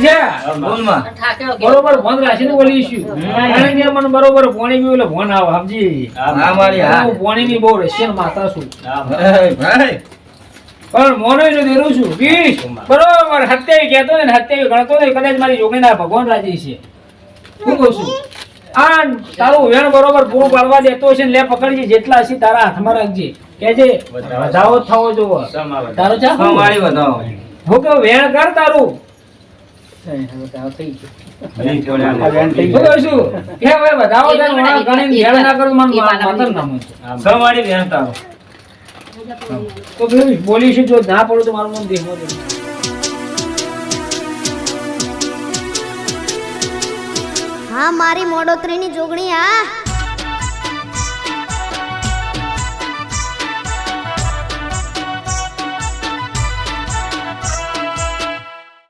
છે બરોબર ફોન રાખીને બોલીશું કારણ કે મને બરોબર પોણી બી એટલે ફોન આવે સમજી હા મારી હા હું પોણીની બહુ રશિયન માતા છું ભાઈ પણ મોનો નો દેરું છું 20 બરોબર 27 કહેતો ને 27 ગણતો ને કદાચ મારી જોગણીના ભગવાન રાજી છે શું કહું છું આ તારું વેણ બરોબર પૂરું પાડવા દેતો છે ને લે પકડજે જેટલા હશે તારા હાથમાં રાખજે કેજે વધાવો થવો જોવો તારો ચા મારી વધાવો હું કહું વેણ કર તારું શું કહું છું કે હવે વધાવો થાય મોણા ગણીને વેણ ના કરું મને માતર નામ છે સવાડી વેણ તારો તો ભાઈ બોલીશું જો ના પડું તો મારું નામ દેખો હા મારી મોડોત્રીની જોગણી આ